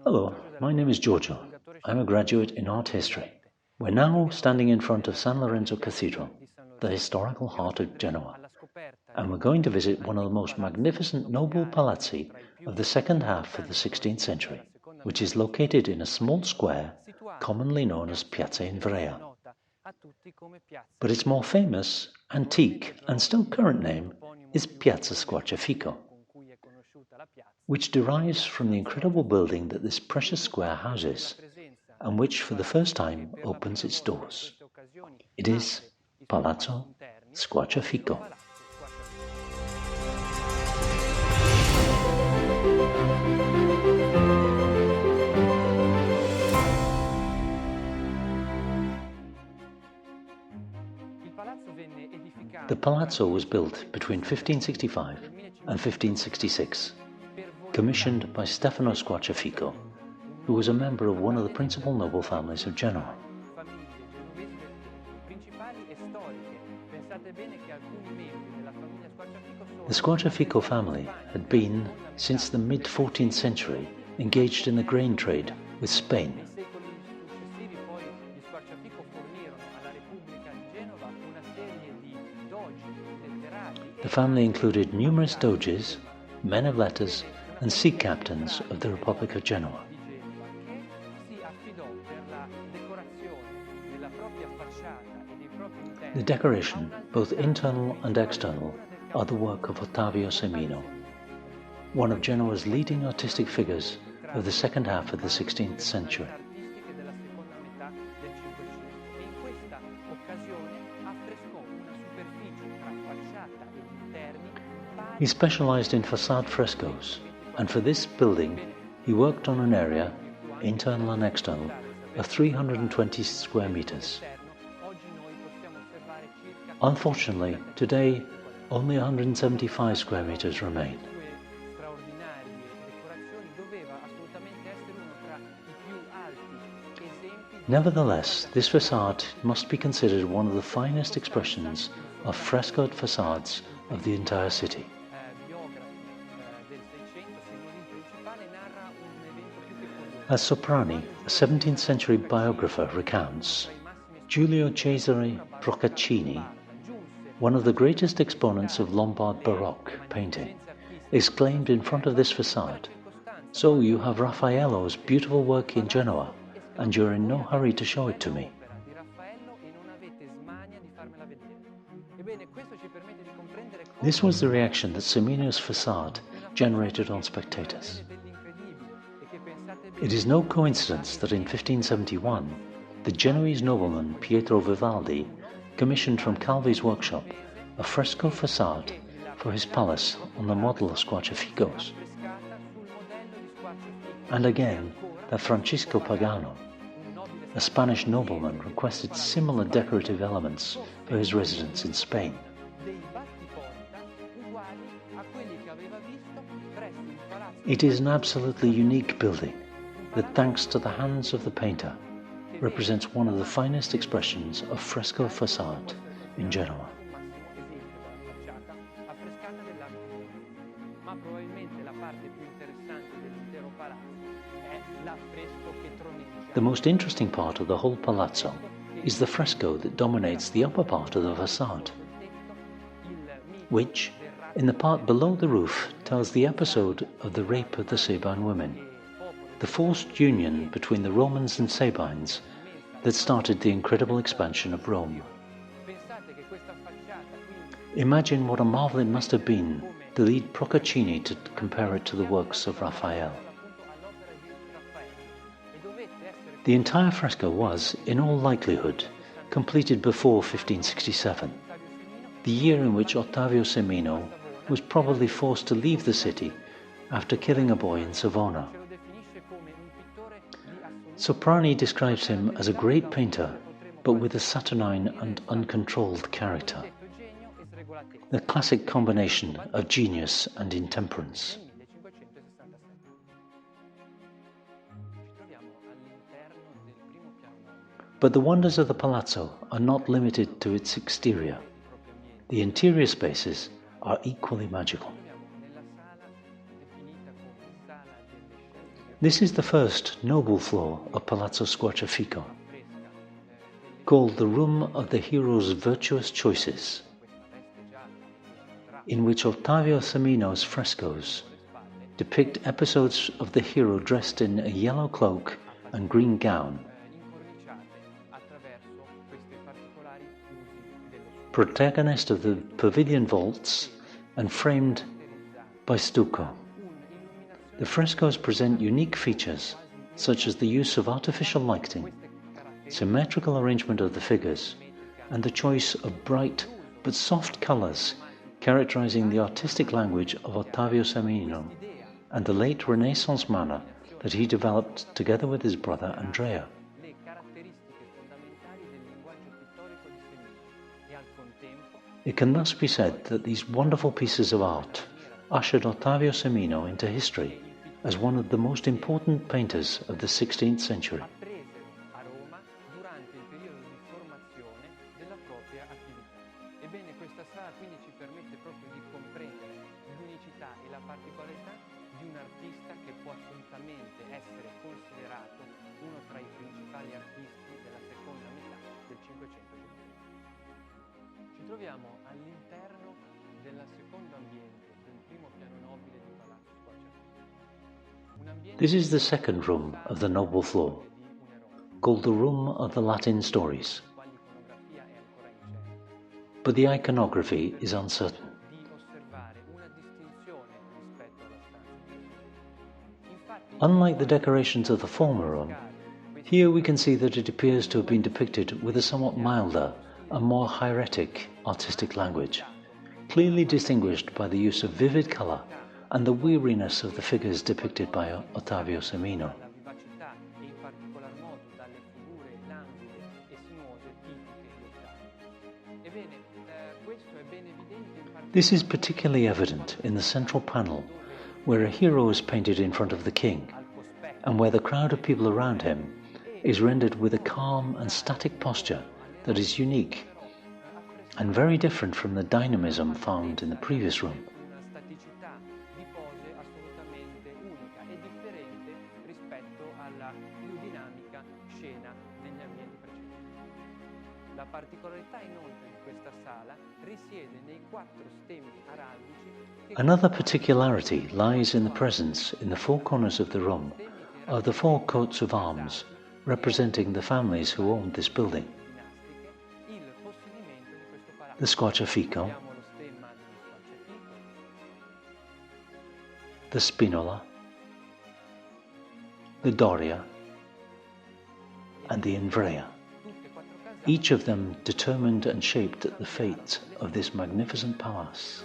Hello, my name is Giorgio. I'm a graduate in art history. We're now standing in front of San Lorenzo Cathedral, the historical heart of Genoa, and we're going to visit one of the most magnificent noble palazzi of the second half of the 16th century, which is located in a small square commonly known as Piazza Invrea. But its more famous, antique, and still current name is Piazza Squarciafico, which derives from the incredible building that this precious square houses, and which for the first time opens its doors. It is Palazzo Squarciafico. The palazzo was built between 1565 and 1566, commissioned by Stefano Squarciafico, who was a member of one of the principal noble families of Genoa. The Squarciafico family had been, since the mid-14th century, engaged in the grain trade with Spain. The family included numerous doges, men of letters, and sea captains of the Republic of Genoa. The decoration, both internal and external, are the work of Ottavio Semino, one of Genoa's leading artistic figures of the second half of the 16th century. He specialized in facade frescoes, and for this building he worked on an area, internal and external, of 320 square meters. Unfortunately, today only 175 square meters remain. Nevertheless, this facade must be considered one of the finest expressions of frescoed facades of the entire city. As Soprani, a 17th century biographer, recounts, Giulio Cesare Procaccini, one of the greatest exponents of Lombard Baroque painting, exclaimed in front of this facade, "So you have Raffaello's beautiful work in Genoa, and you're in no hurry to show it to me." This was the reaction that Semino's facade generated on spectators. It is no coincidence that in 1571, the Genoese nobleman Pietro Vivaldi commissioned from Calvi's workshop a fresco facade for his palace on the model of Squarciafico's. And again, that Francisco Pagano, a Spanish nobleman, requested similar decorative elements for his residence in Spain. It is an absolutely unique building that, thanks to the hands of the painter, represents one of the finest expressions of fresco facade in Genoa. The most interesting part of the whole palazzo is the fresco that dominates the upper part of the facade, which, in the part below the roof, tells the episode of the rape of the Sabine women, the forced union between the Romans and Sabines that started the incredible expansion of Rome. Imagine what a marvel it must have been to lead Procaccini to compare it to the works of Raphael. The entire fresco was, in all likelihood, completed before 1567, the year in which Ottavio Semino was probably forced to leave the city after killing a boy in Savona. Soprani describes him as a great painter, but with a saturnine and uncontrolled character, the classic combination of genius and intemperance. But the wonders of the palazzo are not limited to its exterior. The interior spaces are equally magical. This is the first noble floor of Palazzo Squarciafico, called the Room of the Hero's Virtuous Choices, in which Ottavio Semino's frescoes depict episodes of the hero dressed in a yellow cloak and green gown, protagonist of the pavilion vaults and framed by stucco. The frescoes present unique features such as the use of artificial lighting, symmetrical arrangement of the figures, and the choice of bright but soft colors characterizing the artistic language of Ottavio Semino and the late Renaissance manner that he developed together with his brother Andrea. It can thus be said that these wonderful pieces of art ushered Ottavio Semino into history as one of the most important painters of the 16th century. Ebbene, questa sala quindi ci permette proprio di comprendere l'unicità e la particolarità di un artista che può assolutamente essere considerato uno tra i principali artisti della seconda metà del Cinquecento. Ci troviamo all'interno del secondo ambiente del primo piano nobile di Palazzo Squarciafico. This is the second room of the noble floor, called the Room of the Latin Stories. But the iconography is uncertain. Unlike the decorations of the former room, here we can see that it appears to have been depicted with a somewhat milder and more hieratic artistic language, clearly distinguished by the use of vivid color and the weariness of the figures depicted by Ottavio Semino. This is particularly evident in the central panel, where a hero is painted in front of the king, and where the crowd of people around him is rendered with a calm and static posture that is unique and very different from the dynamism found in the previous room. Another particularity lies in the presence, in the four corners of the room, of the four coats of arms representing the families who owned this building: the Squarciafico, the Spinola, the Doria, and the Invrea, each of them determined and shaped the fate of this magnificent palace.